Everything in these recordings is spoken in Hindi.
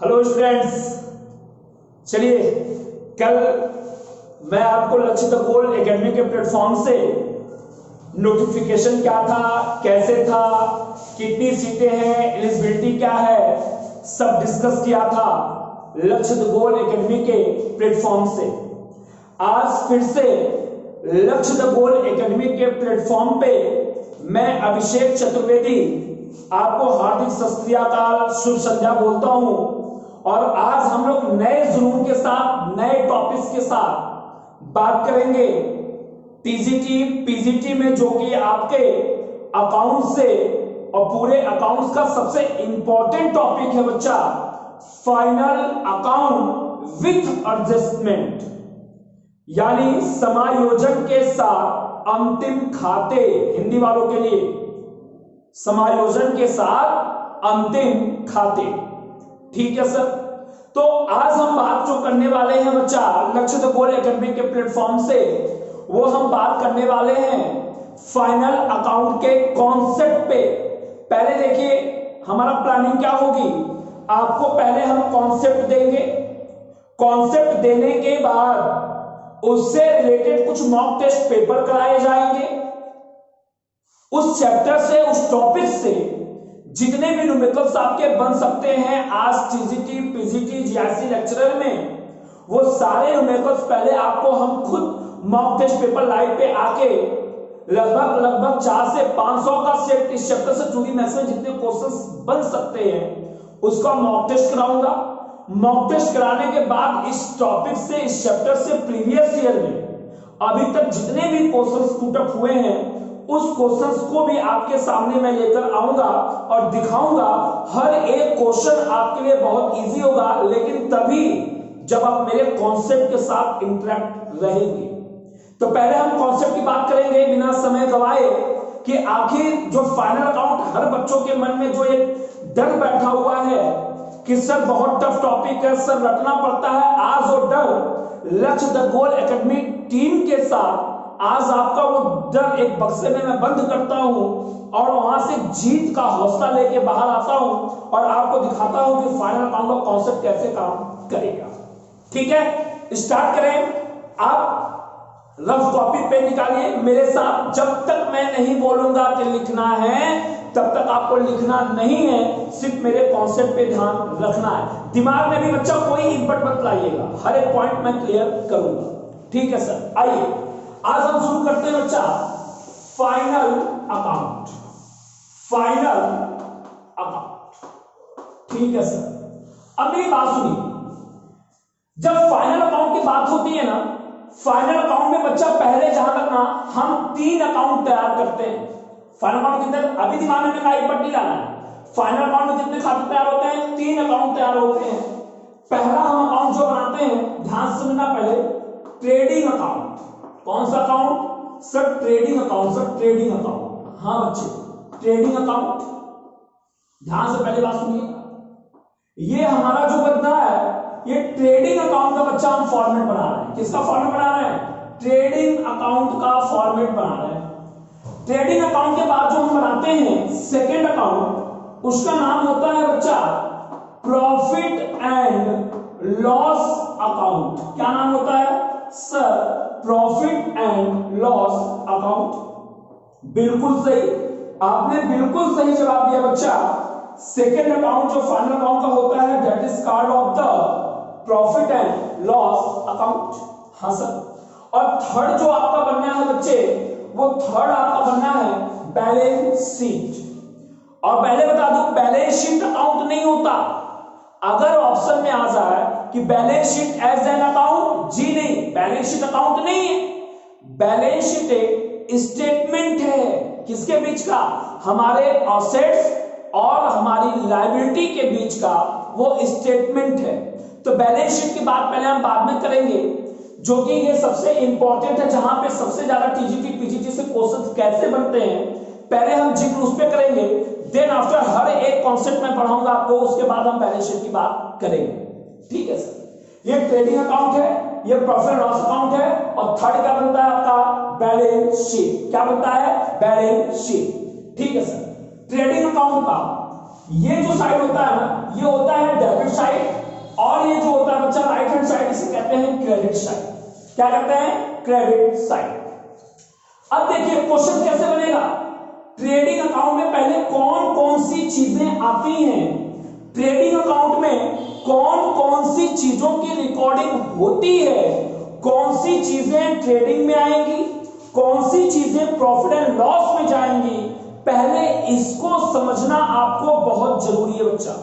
हेलो स्टूडेंट्स, चलिए कल मैं आपको लक्षित गोल एकेडमी के प्लेटफॉर्म से नोटिफिकेशन क्या था, कैसे था, कितनी सीटें हैं, एलिजिबिलिटी क्या है, सब डिस्कस किया था लक्षित गोल एकेडमी के प्लेटफॉर्म से। आज फिर से लक्षित गोल एकेडमी के प्लेटफॉर्म पे मैं अभिषेक चतुर्वेदी आपको हार्दिक सत श्री अकाल, शुभ संध्या बोलता हूं। और आज हम लोग नए जुनून के साथ, नए टॉपिक्स के साथ बात करेंगे टीजीटी पीजीटी में, जो कि आपके अकाउंट से और पूरे अकाउंट्स का सबसे इंपॉर्टेंट टॉपिक है बच्चा, फाइनल अकाउंट विथ एडजस्टमेंट, यानी समायोजन के साथ अंतिम खाते। हिंदी वालों के लिए समायोजन के साथ अंतिम खाते, ठीक है सर। तो आज हम बात जो करने वाले हैं बच्चा लक्षित गोल एकेडमी के प्लेटफॉर्म से, वो हम बात करने वाले हैं फाइनल अकाउंट के कॉन्सेप्ट पे। पहले देखिए हमारा प्लानिंग क्या होगी, आपको पहले हम कॉन्सेप्ट देंगे, कॉन्सेप्ट देने के बाद उससे रिलेटेड कुछ मॉक टेस्ट पेपर कराए जाएंगे। उस चैप्टर से, उस टॉपिक से जितने भी न्यूमेरिकल्स आपके बन सकते हैं आज टीजीटी पीजीटी जीआईसी लेक्चरर में, वो सारे न्यूमेरिकल्स पहले आपको हम खुद मॉक टेस्ट पेपर लाइव पे आके लगभग 400 से 500 का सेट इस चैप्टर से जुड़ी मैथ्स में जितने क्वेश्चंस बन सकते हैं उसका मॉक टेस्ट कराऊंगा। मॉक टेस्ट कराने के बाद इस टॉपिक से, इस चैप्टर से प्रीवियस ईयर में अभी तक जितने भी क्वेश्चंस पुट अप हुए हैं उस क्वेश्चंस को भी आपके सामने मैं लेकर आऊंगा और दिखाऊंगा। हर एक क्वेश्चन आपके लिए बहुत इजी होगा, लेकिन तभी जब आप मेरे कॉन्सेप्ट के साथ इंटरेक्ट रहेंगे। तो पहले हम कॉन्सेप्ट की बात करेंगे बिना समय गवाए कि आखिर जो फाइनल अकाउंट, हर बच्चों के मन में जो एक डर बैठा हुआ है कि सर बहुत टफ टॉपिक है, सर रटना पड़ता है, आज वो डर लक्षित गोल एकेडमी टीम के साथ आज आपका वो डर एक बक्से में मैं बंद करता हूं और वहां से जीत का हौसला लेके बाहर आता हूं और आपको दिखाता हूं कि फाइनल अकाउंट का कॉन्सेप्ट कैसे काम करेगा। ठीक है, स्टार्ट करें। आप रफ कॉपी पेन निकालिए मेरे साथ। जब तक मैं नहीं बोलूंगा कि लिखना है तब तक आपको लिखना नहीं है, सिर्फ मेरे कॉन्सेप्ट पे ध्यान रखना है। दिमाग में भी बच्चा कोई इनपुट मत लाइएगा, हर एक पॉइंट मैं क्लियर करूंगा। ठीक है सर, आइए आज हम शुरू करते हैं बच्चा फाइनल अकाउंट। फाइनल अकाउंट, ठीक है सर। अब मेरी बात सुनिए, जब फाइनल अकाउंट की बात होती है ना, फाइनल अकाउंट में बच्चा पहले जहां तक ना हम 3 अकाउंट तैयार करते हैं। फाइनल अकाउंट कितने, अभी दिमाग में मेरा एक पट्टी लाना है। फाइनल अकाउंट में कितने खाते तैयार होते हैं? 3 अकाउंट तैयार होते हैं। पहला हम अकाउंट जो बनाते हैं, ध्यान से सुनना पहले, ट्रेडिंग अकाउंट। कौन सा account sir? Trading account sir, trading account. हाँ बच्चे, ट्रेडिंग अकाउंट। ध्यान से पहले बात सुनिए, ये हमारा जो बनता है ये ट्रेडिंग अकाउंट का बच्चा हम फॉर्मेट बना रहे हैं। किसका फॉर्मेट बना रहे हैं? ट्रेडिंग अकाउंट का फॉर्मेट बना रहे हैं। ट्रेडिंग अकाउंट के बाद जो हम बनाते हैं सेकेंड अकाउंट, उसका नाम होता है बच्चा प्रॉफिट एंड लॉस अकाउंट। क्या नाम होता है sir? Profit and loss account. बिल्कुल सही, आपने बिल्कुल सही जवाब दिया बच्चा। सेकेंड अकाउंट जो फाइनल अकाउंट का होता है, that is called of the profit and loss account. हाँ सर। और थर्ड जो आपका बनना है बच्चे, वो थर्ड आपका बनना है बैलेंस शीट। और पहले बता दूं, बैलेंस शीट अकाउंट नहीं होता। अगर ऑप्शन में आ जाए कि balance sheet as an account, जी नहीं, बैलेंस शीट अकाउंट नहीं है। बैलेंस शीट एक स्टेटमेंट है, किसके बीच का? हमारे एसेट्स और हमारी लायबिलिटी के बीच का वो स्टेटमेंट है। तो बैलेंस शीट की बात पहले हम बाद में करेंगे, जो कि ये सबसे इंपॉर्टेंट है, जहां पे सबसे ज्यादा टीजीटी पीजीटी से क्वेश्चन कैसे बनते हैं पहले हम जिक्र उस पे करेंगे। देन आफ्टर हर एक कॉन्सेप्ट में पढ़ाऊंगा आपको, उसके बाद हम बैलेंस शीट की बात करेंगे। ठीक है सर, ये ट्रेडिंग अकाउंट है, ये प्रॉफिट लॉस अकाउंट है, और थर्ड क्या बनता है आपका? Balance sheet. क्या बनता है? Balance sheet. ठीक है सर। ट्रेडिंग अकाउंट का ये जो साइड होता है ना, ये होता है डेबिट साइड और ये जो होता है बच्चा राइट हैंड साइड, इसे कहते हैं क्रेडिट साइड। क्या कहते हैं? Credit side. अब देखिए क्वेश्चन कैसे बनेगा। ट्रेडिंग अकाउंट में पहले कौन कौन सी चीजें आती हैं, ट्रेडिंग अकाउंट में कौन कौन सी चीजों की रिकॉर्डिंग होती है, कौन सी चीजें ट्रेडिंग में आएंगी, कौन सी चीजें प्रॉफिट एंड लॉस में जाएंगी, पहले इसको समझना आपको बहुत जरूरी है बच्चा।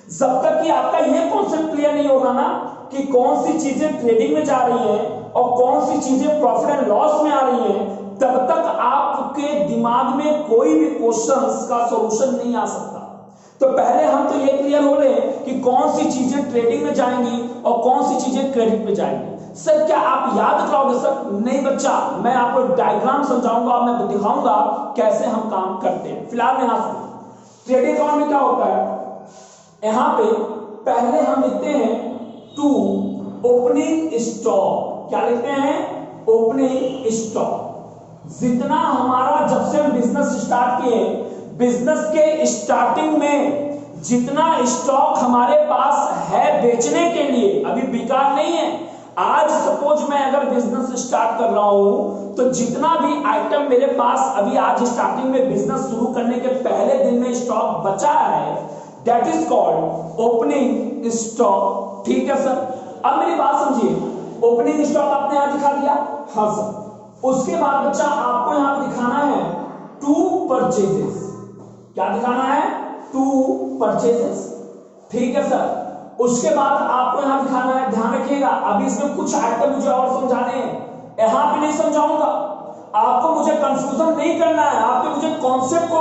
जब तक कि आपका यह कॉन्सेप्ट क्लियर नहीं होगा ना कि कौन सी चीजें ट्रेडिंग में जा रही हैं और कौन सी चीजें प्रॉफिट एंड लॉस में आ रही हैं, तब तक आपके दिमाग में कोई भी क्वेश्चंस का सॉल्यूशन नहीं आ सकता। तो पहले हम तो ये क्लियर हो रहे हैं कि कौन सी चीजें ट्रेडिंग में जाएंगी और कौन सी चीजें क्रेडिट में जाएंगी। सर क्या आप याद कराओगे? सर नहीं बच्चा, मैं आपको डायग्राम समझाऊंगा और मैं दिखाऊंगा कैसे हम काम करते हैं। फिलहाल यहां सुनिए, ट्रेडिंग अकाउंट में क्या होता है, यहां पे पहले हम लिखते हैं टू ओपनिंग स्टॉक। क्या लिखते हैं? Opening stock. जितना हमारा जब से हम बिजनेस स्टार्ट किए, बिजनेस के स्टार्टिंग में जितना स्टॉक हमारे पास है बेचने के लिए, अभी बेकार नहीं है। आज सपोज मैं अगर बिजनेस स्टार्ट कर रहा हूं तो जितना भी आइटम मेरे पास अभी आज स्टार्टिंग में बिजनेस शुरू करने के पहले दिन में स्टॉक बचा है, that is called opening stock. ठीक है सर, अब मेरी बात समझिए, ओपनिंग स्टॉक आपने यहां दिखा दिया, हाँ सर। उसके बाद बच्चा आपको यहां पर दिखाना है टू परचेजेस। क्या दिखाना है? To purchases. ठीक है सर। उसके बाद आपको यहां दिखाना है, ध्यान रखिएगा अभी इसमें कुछ आइटम मुझे और समझाने हैं, यहां पे नहीं समझाऊंगा, आपको मुझे कंफ्यूजन नहीं करना है, आपको मुझे कॉन्सेप्ट को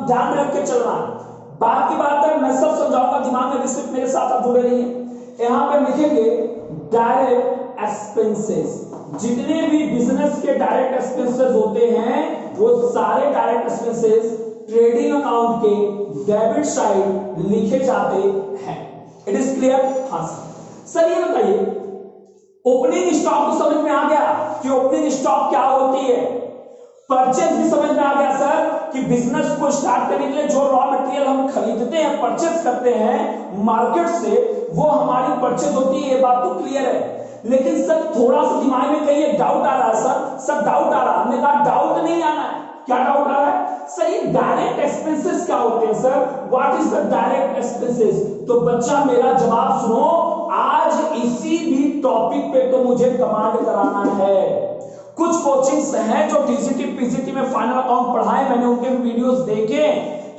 ध्यान में रख के चलना है। बात की बात है, मैं सब समझाऊंगा, दिमाग में सिर्फ मेरे साथ आप जुड़े रहिए। यहां पे लिखेंगे डायरेक्ट एक्सपेंसेस। जितने भी बिजनेस के डायरेक्ट एक्सपेंसेस होते हैं वो सारे डायरेक्ट एक्सपेंसेस ट्रेडिंग अकाउंट के डेबिट साइड लिखे जाते हैं। It is clear? हाँ सर। ये बताइए, ओपनिंग स्टॉक तो समझ में आ गया कि ओपनिंग स्टॉक क्या होती है, परचेज भी समझ में आ गया सर कि बिजनेस को स्टार्ट करने के लिए जो रॉ मटेरियल हम खरीदते हैं, परचेज करते हैं मार्केट से, वो हमारी परचेज होती है। ये बात तो क्लियर है। लेकिन सर थोड़ा सा दिमाग में कहीं डाउट आ रहा है सर डाउट आ रहा है। हमने कहा डाउट नहीं आना है। क्या डाउट आ रहा है सर? ये डायरेक्ट एक्सपेंसेस क्या होते हैं sir? What is the direct expenses? तो बच्चा मेरा जवाब सुनो, आज इसी भी टॉपिक पे तो मुझे कमांड कराना है। कुछ कोचिंग्स हैं जो टीजीटी पीजीटी में फाइनल अकाउंट पढ़ाए, मैंने उनके भी वीडियोस देखे,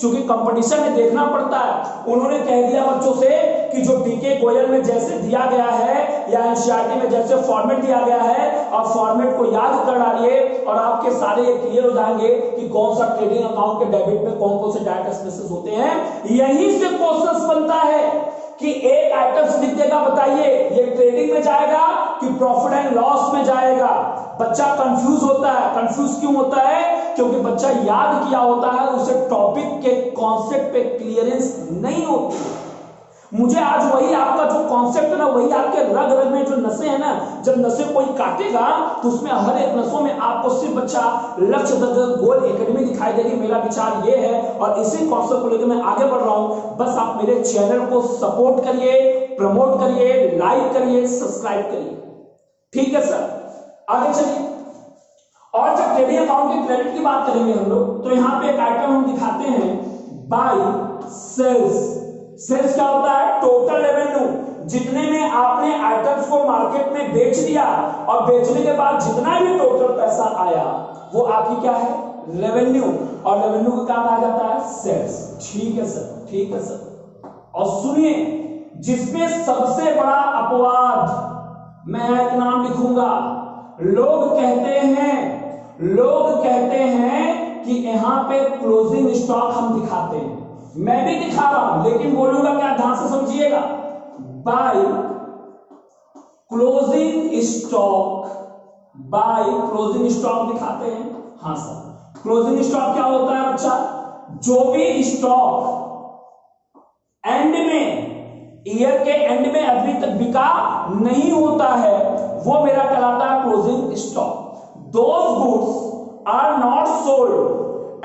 चूंकि कंपटीशन में देखना पड़ता है। उन्होंने कह दिया बच्चों से कि जो पीके गोयल में जैसे दिया गया है या एनसीईआरटी में जैसे फॉर्मेट दिया गया है, आप फॉर्मेट को याद कर डालिए और आपके सारे क्लियर हो जाएंगे कि कौन सा ट्रेडिंग अकाउंट के डेबिट में कौन कौन से डायरेक्ट एक्सपेंसेस होते हैं। यहीं से क्वेश्चन बनता है कि एक आइटम लिख देगा, बताइए ये ट्रेडिंग में जाएगा कि प्रॉफिट एंड लॉस में जाएगा। बच्चा कंफ्यूज होता है। कंफ्यूज क्यों होता है? क्योंकि बच्चा याद किया होता है, उसे टॉपिक के कॉन्सेप्ट पे क्लियरेंस नहीं होती है। मुझे आज वही आपका जो कॉन्सेप्ट है ना, वही आपके रग रग में जो नसें हैं ना, जब नसें कोई काटेगा तो उसमें हर एक नसों में आपको सिर्फ बच्चा लक्ष्य गोल एकेडमी दिखाई देगी। मेरा विचार ये है और इसी कॉन्सेप्ट को लेकर मैं आगे बढ़ रहा हूं। बस आप मेरे चैनल को सपोर्ट करिए, प्रमोट करिए, लाइक करिए, सब्सक्राइब करिए। ठीक है सर, आगे चलिए। और जब ट्रेडिंग अकाउंट के क्रेडिट की बात करेंगे हम लोग, तो यहां पे एक आइटम हम दिखाते हैं, बाय सेल्स। सेल्स क्या होता है? Total revenue. जितने में आपने आइटम्स को मार्केट में बेच दिया और बेचने के बाद जितना भी टोटल पैसा आया वो आपकी क्या है? रेवेन्यू। और रेवेन्यू को क्या कहा जाता है? सेल्स। ठीक है सर, ठीक है सर। और सुनिए, जिसमें सबसे बड़ा अपवाद मैं एक नाम लिखूंगा, लोग कहते हैं कि यहां पे क्लोजिंग स्टॉक हम दिखाते हैं। मैं भी दिखा रहा हूं लेकिन बोलूंगा क्या, ध्यान से समझिएगा, बाय क्लोजिंग स्टॉक दिखाते हैं। हाँ सर, क्लोजिंग स्टॉक क्या होता है बच्चा? जो भी स्टॉक एंड में, ईयर के एंड में अभी तक बिका नहीं होता है वो मेरा कहलाता है closing stock. Those goods are not sold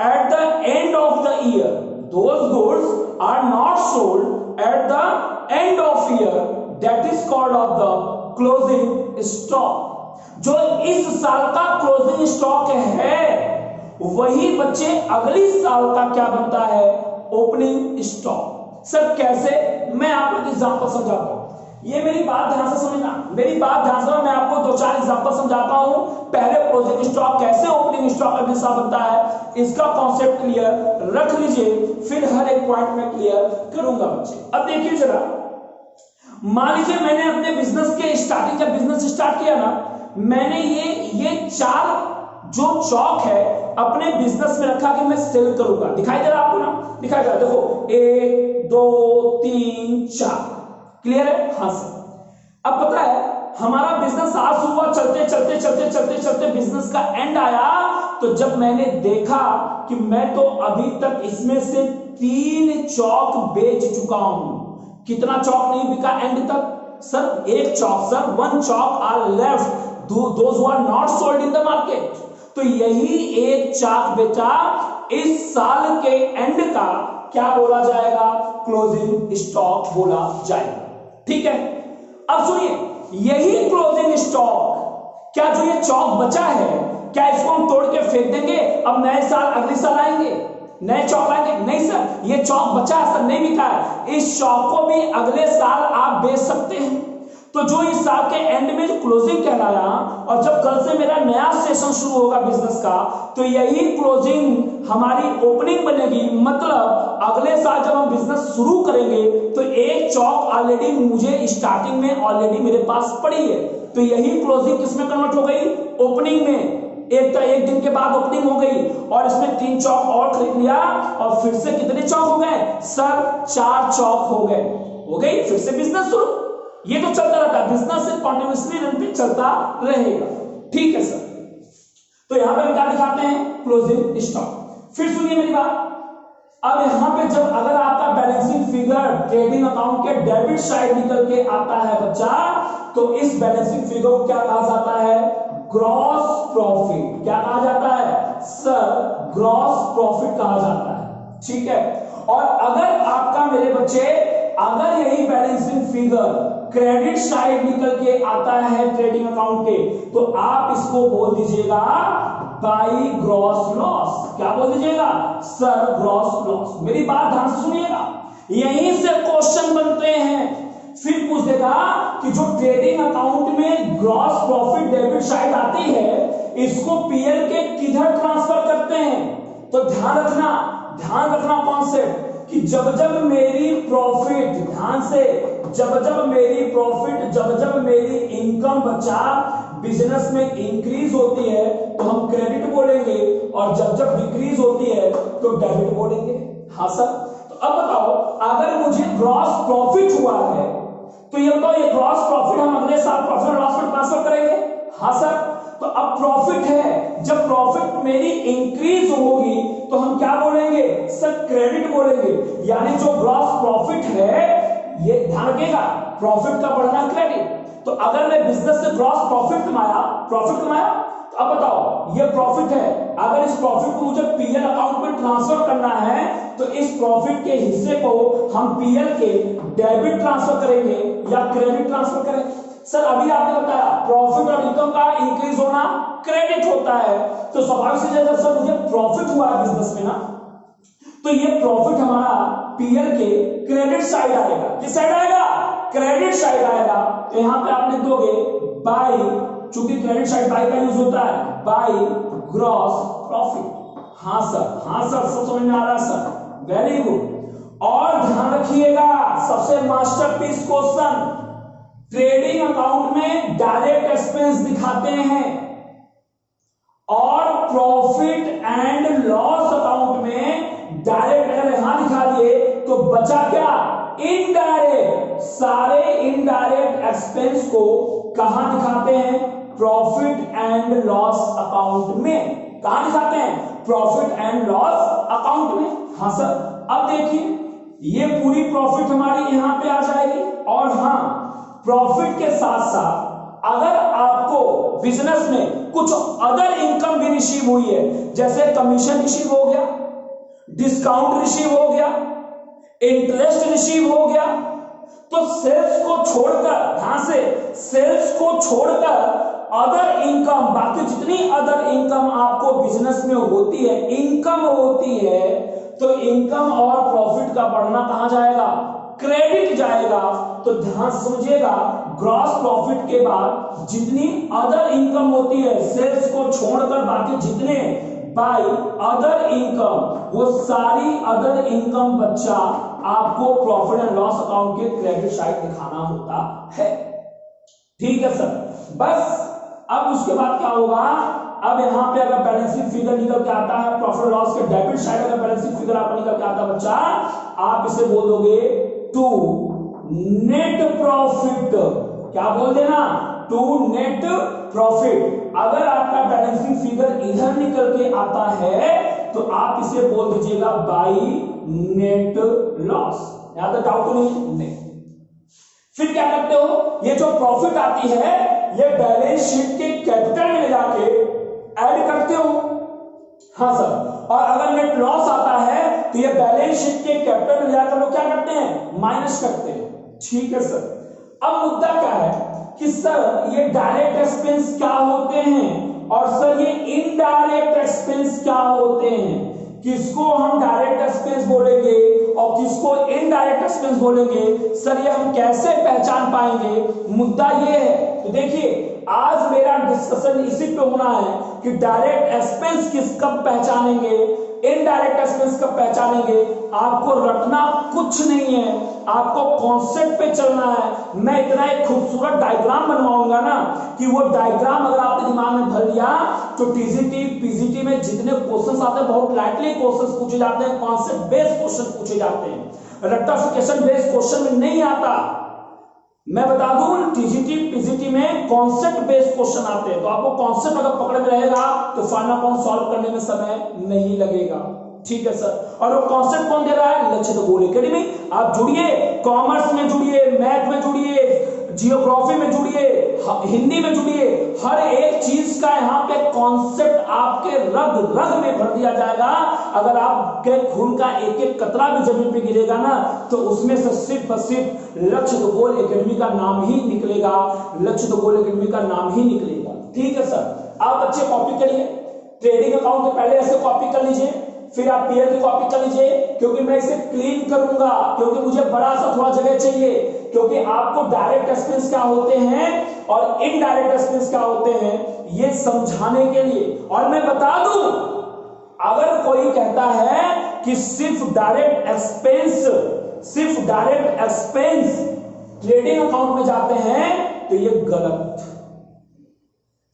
at the end of the year. Those goods are not sold at the end of year that is called of the closing stock. जो इस साल का क्लोजिंग स्टॉक है वही बच्चे अगली साल का क्या बनता है, ओपनिंग स्टॉक। सर कैसे, मैं आपको एग्जांपल समझाता हूं, ये मेरी बात ध्यान से समझना, मेरी बात ध्यान से, मैं आपको दो चार एग्जांपल समझाता हूं। पहले क्लोजिंग स्टॉक कैसे ओपनिंग स्टॉक अगले साल बनता है, इसका कॉन्सेप्ट क्लियर रख लीजिए, फिर हर एक पॉइंट में क्लियर करूंगा बच्चे। अब देखिए जरा, मान लीजिए मैंने अपने बिजनेस के स्टार्टिंग, जब बिजनेस स्टार्ट किया ना, मैंने ये चार जो चौक है अपने बिजनेस में रखा कि मैं सेल करूंगा। दिखाई दे रहा आपको ना, दिखाई दे रहा, देखो 1 2 3 4, क्लियर है? हाँ सर। अब पता है हमारा बिजनेस आज हुआ, चलते चलते चलते चलते चलते बिजनेस का एंड आया, तो जब मैंने देखा कि मैं तो अभी तक इसमें से 3 चौक बेच चुका हूं। कितना चौक नहीं बिका एंड तक? सर 1 चौक, सर 1 चौक are left, those who are not sold in the market. तो यही 1 चाक बेचा इस साल के एंड का क्या बोला जाएगा, क्लोजिंग स्टॉक बोला जाएगा। ठीक है, अब सुनिए, यही क्लोजिंग स्टॉक, क्या जो ये चौक बचा है, क्या इसको हम तोड़ के फेंक देंगे, अब नए साल अगले साल आएंगे नए चौक आएंगे? नहीं सर, ये चौक बचा है सर, नहीं बिका है, इस चौक को भी अगले साल आप बेच सकते हैं। तो जो इस साल के एंड में जो क्लोजिंग कहलाया, और जब कल से मेरा नया सेशन शुरू होगा बिजनेस का, तो यही क्लोजिंग हमारी ओपनिंग बनेगी। मतलब अगले साल जब हम बिजनेस शुरू करेंगे तो 1 चौक ऑलरेडी मुझे स्टार्टिंग में ऑलरेडी मेरे पास पड़ी है, तो यही क्लोजिंग किसमें कन्वर्ट हो गई, ओपनिंग में। एक दिन के बाद ओपनिंग हो गई और इसमें 3 चौक और खरीद लिया, और फिर से कितने चौक हो गए सर, 4 चौक हो गई, फिर से बिजनेस शुरू। ये तो चलता रहता है, बिजनेस से कॉन्टिन्यूअसली रन पे चलता रहेगा। ठीक है सर, तो यहां पे हम क्या दिखाते हैं, क्लोजिंग स्टॉक। फिर सुनिए मेरी बात, अब यहां पे जब अगर आपका बैलेंसिंग फिगर ट्रेडिंग अकाउंट के डेबिट साइड निकल के आता है बच्चा, तो इस बैलेंसिंग फिगर को क्या कहा जाता है, ग्रॉस प्रॉफिट। क्या कहा जाता है सर, ग्रॉस प्रॉफिट कहा जाता है। ठीक है, और अगर आपका मेरे बच्चे, अगर यही बैलेंसिंग फिगर क्रेडिट साइड निकल के आता है ट्रेडिंग अकाउंट के, तो आप इसको बोल दीजिएगा बाई ग्रॉस लॉस। क्या बोल दीजिएगा सर, ग्रॉस लॉस। मेरी बात ध्यान से सुनिएगा, यहीं से क्वेश्चन बनते हैं। फिर पूछ देगा कि जो ट्रेडिंग अकाउंट में ग्रॉस प्रॉफिट डेबिट साइड आती है, इसको पीएल के किधर ट्रांसफर करते हैं। तो ध्यान रखना कॉन्सेप्ट कि जब जब मेरी प्रॉफिट, ध्यान से, जब जब मेरी इनकम बच्चा बिजनेस में इंक्रीज होती है तो हम क्रेडिट बोलेंगे, और जब जब डिक्रीज होती है तो डेबिट बोलेंगे। हाँ सर, तो अब बताओ, अगर मुझे ग्रॉस प्रॉफिट हुआ है, तो ये बताओ, ये ग्रॉस प्रॉफिट हम अगले साल प्रॉफिट और लॉस में ट्रांसफर करेंगे। हाँ सर, तो अब प्रॉफिट है, जब प्रॉफिट मेरी इंक्रीज होगी तो हम क्या बोलेंगे सर, क्रेडिट बोलेंगे। यानी जो ग्रॉस प्रॉफिट है, ये ध्यान रखिएगा, प्रॉफिट का बढ़ना क्रेडिट। तो अगर मैं बिजनेस से ग्रॉस प्रॉफिट कमाया, तो अब बताओ, ये प्रॉफिट है, अगर इस प्रॉफिट को मुझे पीएल अकाउंट में ट्रांसफर करना है, तो इस प्रॉफिट के हिस्से को हम पीएल के डेबिट ट्रांसफर करेंगे या क्रेडिट ट्रांसफर करेंगे। सर अभी आपने बताया प्रॉफिट और इनकम का इंक्रीज होना क्रेडिट होता है, तो स्वाभाविक से जब सर मुझे प्रॉफिट हुआ है बिजनेस में ना, तो ये प्रॉफिट हमारा पीएल के क्रेडिट साइड आएगा। किस साइड आएगा, क्रेडिट साइड आएगा। तो यहां पे आप लिख दोगे बाई, चूंकि क्रेडिट साइड बाई का यूज होता है, बाई ग्रॉस प्रॉफिट। हाँ सर, सब समझ में आ रहा सर, वेरी गुड। और ध्यान रखिएगा, सबसे मास्टरपीस क्वेश्चन, ट्रेडिंग अकाउंट में डायरेक्ट एक्सपेंस दिखाते हैं और प्रॉफिट एंड लॉस अकाउंट में डायरेक्ट अगर यहां दिखा दिए तो बचा क्या, इनडायरेक्ट। सारे इनडायरेक्ट एक्सपेंस को कहां दिखाते हैं, प्रॉफिट एंड लॉस अकाउंट में। कहां दिखाते हैं, प्रॉफिट एंड लॉस अकाउंट में। हाँ सर, अब देखिए ये पूरी प्रॉफिट हमारी यहां पे आ जाएगी, और हाँ प्रॉफिट के साथ साथ अगर आपको बिजनेस में कुछ अदर इनकम भी रिसीव हुई है, जैसे कमीशन रिसीव हो गया, डिस्काउंट रिसीव हो गया, इंटरेस्ट रिसीव हो गया, तो सेल्स को छोड़कर, ध्यान से, सेल्स को छोड़कर अदर इनकम, बाकी जितनी अदर इनकम आपको बिजनेस में होती है, इनकम होती है, तो इनकम और प्रॉफिट का बढ़ना कहां जाएगा? क्रेडिट जाएगा। तो ध्यान समझिएगा, ग्रॉस प्रॉफिट के बाद जितनी अदर इनकम होती है, सेल्स को छोड़कर बाकी जितने बाय अदर इनकम, वो सारी अदर इनकम बच्चा आपको प्रॉफिट एंड लॉस अकाउंट के क्रेडिट साइड दिखाना होता है। ठीक है सर। बस अब उसके बाद क्या होगा? अब यहां पे अगर बैलेंस शीट फिगर निकल के आता है, प्रॉफिट लॉस के डेबिट साइड अगर बैलेंस शीट फिगर आपको निकल के आता है बच्चा, आप इसे बोल दोगे टू नेट प्रॉफिट। क्या बोल देना? To net profit. अगर आपका बैलेंस शीट फिगर इधर निकल के आता है तो आप इसे बोल दीजिएगा बाई नेट लॉस। यहां तक डाउट नहीं। फिर क्या करते हो? ये जो प्रॉफिट आती है ये बैलेंस शीट के कैपिटल में ले जाके ऐड करते हो। हाँ सर। और अगर नेट लॉस आता है तो ये बैलेंस शीट के कैपिटल में जाकर लोग क्या करते हैं? माइनस करते हैं। ठीक है सर। अब मुद्दा क्या है कि सर ये डायरेक्ट एक्सपेंस क्या होते हैं और सर ये इनडायरेक्ट एक्सपेंस क्या होते हैं? किसको हम डायरेक्ट एक्सपेंस बोलेंगे और किसको इनडायरेक्ट एक्सपेंस बोलेंगे? सर ये हम कैसे पहचान पाएंगे? मुद्दा ये है। तो देखिए, आज मेरा डिस्कशन इसी पे होना है कि डायरेक्ट एक्सपेंस किस कब पहचानेंगे, इनडायरेक्ट एक्सपेंस कब पहचानेंगे। आपको रटना कुछ नहीं है, आपको कॉन्सेप्ट पे चलना है। मैं इतना एक खूबसूरत डायग्राम बनवाऊंगा ना कि वो डायग्राम अगर आपने दिमाग में भर लिया तो टीजीटी पीजीटी में जितने क्वेश्चंस आते हैं बहुत लाइटली क्वेश्चंस पूछे जाते हैं, कॉन्सेप्ट बेस्ड क्वेश्चन पूछे जाते हैं, रट्टाफिकेशन बेस्ड क्वेश्चन में नहीं आता। मैं बता दूं, टीजीटी पीजीटी में कॉन्सेप्ट बेस्ड क्वेश्चन आते हैं, तो आपको कॉन्सेप्ट अगर पकड़ में रहेगा तो फाइनल अकाउंट सॉल्व करने में समय नहीं लगेगा। ठीक है सर। और वो कॉन्सेप्ट कौन दे रहा है? लक्षित गोल एकेडमी। आप जुड़िए, कॉमर्स में जुड़िए, मैथ में जुड़िए, जियोग्राफी में जुड़िए, हिंदी में जुड़िए, हर एक चीज का यहाँ पे कॉन्सेप्ट आपके रग रग में भर दिया जाएगा। अगर आपके खून का एक एक कतरा भी जमीन पे गिरेगा ना तो उसमें से सिर्फ और सिर्फ लक्षित गोल एकेडमी का नाम ही निकलेगा, लक्षित गोल एकेडमी का नाम ही निकलेगा। ठीक है सर। आप बच्चे कॉपी करिए, ट्रेडिंग अकाउंट के पहले ऐसे कॉपी कर लीजिए, फिर आप पीएल की कॉपी कर लीजिए, क्योंकि मैं इसे क्लीन करूंगा, क्योंकि मुझे बड़ा सा थोड़ा जगह चाहिए, क्योंकि आपको डायरेक्ट एक्सपेंस क्या होते हैं और इनडायरेक्ट एक्सपेंस क्या होते हैं ये समझाने के लिए। और मैं बता दूं, अगर कोई कहता है कि सिर्फ डायरेक्ट एक्सपेंस ट्रेडिंग अकाउंट में जाते हैं तो ये गलत।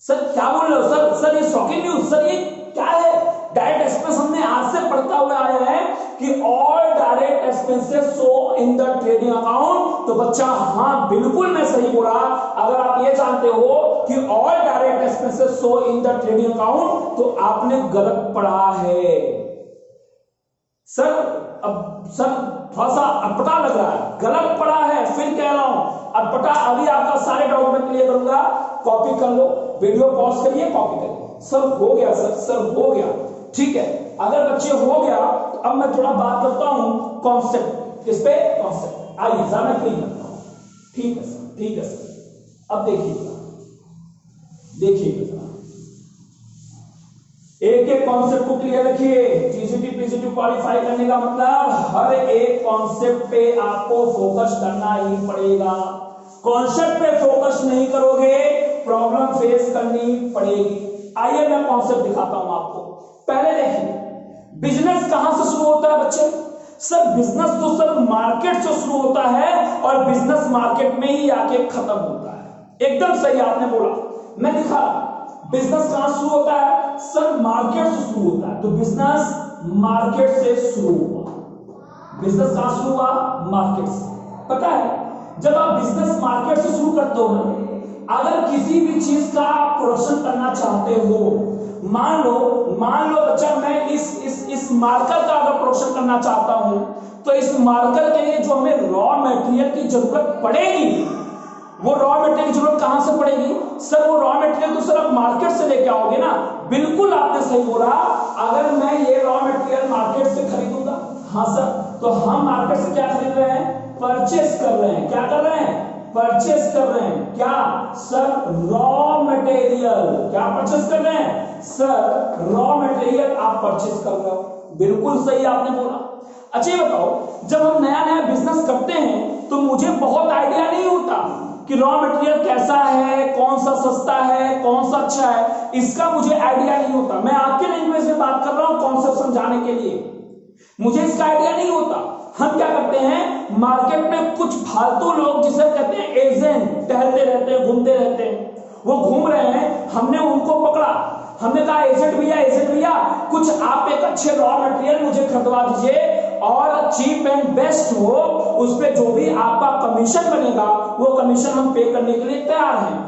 सर क्या बोल रहे हो सर? ये शॉकिंग न्यूज। सर ये क्या है? डायरेक्ट एक्सपेंस हमने आज से पढ़ता हुआ आया है कि all direct expenses show in the trading account. तो बच्चा हाँ बिल्कुल मैं सही बोला। अगर आप ये जानते हो कि all direct expenses show in the trading account तो आपने गलत पढ़ा है। सर अब सर थोड़ा सा अटपटा लग रहा है, गलत पढ़ा है, फिर कह रहा हूं अटपटा। अभी आपका सारे डॉक्यूमेंट क्लियर करूंगा, कॉपी कर लो, वीडियो पॉज करिए, कॉपी करिए। सर हो गया सर हो गया। ठीक है। अगर बच्चे हो गया तो अब मैं थोड़ा बात करता हूं कॉन्सेप्ट। किस पे? कॉन्सेप्ट। आइए ज्यादा क्लियर करता हूं। ठीक है सर, ठीक है सर। अब देखिएगा एक एक कॉन्सेप्ट को क्लियर रखिए। टीजीटी पीजीटी क्वालिफाई करने का मतलब हर एक कॉन्सेप्ट पे आपको फोकस करना ही पड़ेगा। कॉन्सेप्ट पे फोकस नहीं करोगे प्रॉब्लम फेस करनी पड़ेगी। आइए मैं कॉन्सेप्ट दिखाता हूं आपको। पहले देखिए, बिजनेस कहां से शुरू होता है बच्चे? सर बिजनेस तो सर मार्केट से शुरू होता है और बिजनेस मार्केट में ही आके खत्म होता है। एकदम सही आपने बोला। मैं दिखा, बिजनेस कहां शुरू होता है? सर मार्केट से शुरू होता है। तो बिजनेस मार्केट से शुरू हुआ। बिजनेस कहां शुरू हुआ? मार्केट से। पता है जब आप बिजनेस मार्केट से शुरू करते हो ना, अगर किसी भी चीज का आप प्रोडक्शन करना चाहते हो, मान लो बच्चा मैं इस मार्कर का अगर प्रोडक्शन करना चाहता हूं तो इस मार्कर के लिए जो हमें रॉ मटेरियल की जरूरत पड़ेगी, वो रॉ मटेरियल की जरूरत कहां से पड़ेगी? सर वो रॉ मटेरियल तो सर आप मार्केट से लेके आओगे ना। बिल्कुल आपने सही बोला। अगर मैं ये रॉ मटेरियल मार्केट से खरीदूंगा, हाँ सर, तो हम मार्केट से क्या खरीद रहे हैं? परचेस कर रहे हैं। क्या कर रहे हैं? परचेस कर रहे हैं। क्या सर? Raw material. क्या परचेस कर रहे हैं सर? रॉ मटेरियल आप परचेस कर रहे हो। बिल्कुल सही आपने बोला। अच्छा ये बताओ, जब हम नया नया बिजनेस करते हैं तो मुझे बहुत आइडिया नहीं होता कि रॉ मटेरियल कैसा है, कौन सा सस्ता है, कौन सा अच्छा है, इसका मुझे आइडिया नहीं होता। मैं आपके लैंग्वेज में बात कर रहा हूं कॉन्सेप्ट समझाने के लिए, मुझे इसका आइडिया नहीं होता। हम क्या करते हैं, मार्केट में कुछ फालतू लोग जिसे कहते हैं एजेंट, टहलते रहते हैं, घूमते रहते हैं, वो घूम रहे हैं, हमने उनको पकड़ा, हमने कहा एजेंट भैया कुछ आप एक अच्छे रॉ मटेरियल मुझे खरीदवा दीजिए और चीप एंड बेस्ट हो, उस पे जो भी आपका कमीशन बनेगा वो कमीशन हम पे करने के लिए तैयार हैं।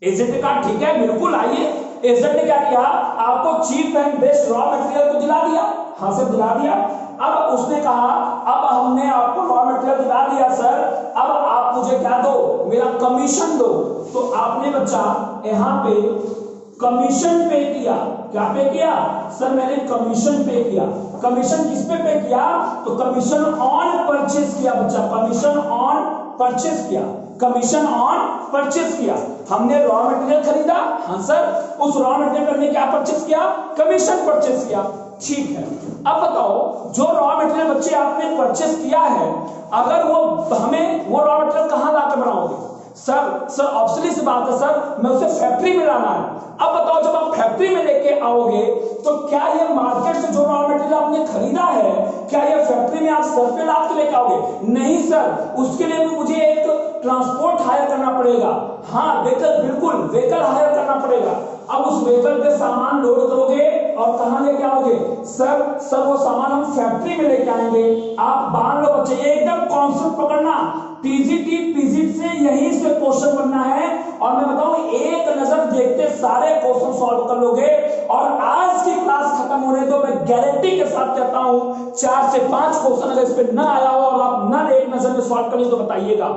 एजेंट ने कहा ठीक है बिल्कुल आइए। एजेंट ने क्या किया, आपको cheap and best raw material को दिला दिया। हाँ सर दिला दिया। अब उसने कहा अब हमने आपको रॉ मटेरियल दिला दिया सर, अब आप मुझे क्या दो, मेरा कमीशन दो। तो आपने बच्चा यहां पे कमीशन पे किया। क्या पे किया सर? मैंने कमीशन पे किया। कमीशन किस पे किया? तो कमीशन ऑन परचेस किया बच्चा, कमीशन ऑन परचेस किया, कमीशन ऑन परचेस किया। हमने रॉ मटेरियल खरीदा, हाँ सर, उस रॉ मटेरियल पर हमने क्या परचेस किया? कमीशन परचेस किया। ठीक है, अब बताओ जो रॉ मटेरियल बच्चे आपने परचेस किया है, अगर वो हमें वो रॉ मटेरियल कहां लाकर बनाओगे? सर ऑब्वियसली सी बात है सर, मैं उसे फैक्ट्री में लाना है। अब बताओ जब आप फैक्ट्री में लेके आओगे तो क्या ये मार्केट से जो रॉ मटेरियल आपने खरीदा है, क्या ये फैक्ट्री में आप सर पे लाद के लेके आओगे? नहीं सर, उसके लिए भी मुझे एक ट्रांसपोर्ट हायर करना पड़ेगा। हाँ व्हीकल, बिल्कुल व्हीकल हायर करना पड़ेगा। अब उस व्हीकल पे सामान लोड करोगे और कहां लेके आओगे? सर वो सामान हम फैक्ट्री में लेके आएंगे। आप बांध लो बच्चे, ये एकदम कॉन्सेप्ट पकड़ना, टीजीटी पीजीटी से यहीं से क्वेश्चन बनना है। और मैं बताऊं एक नजर देखते सारे क्वेश्चन सॉल्व कर लोगे। और आज की क्लास खत्म होने दो, मैं गारंटी के साथ कहता हूं 4 से 5 क्वेश्चन अगर इस पे ना आया हो और आप ना एक नजर में सॉल्व करिए तो बताइएगा।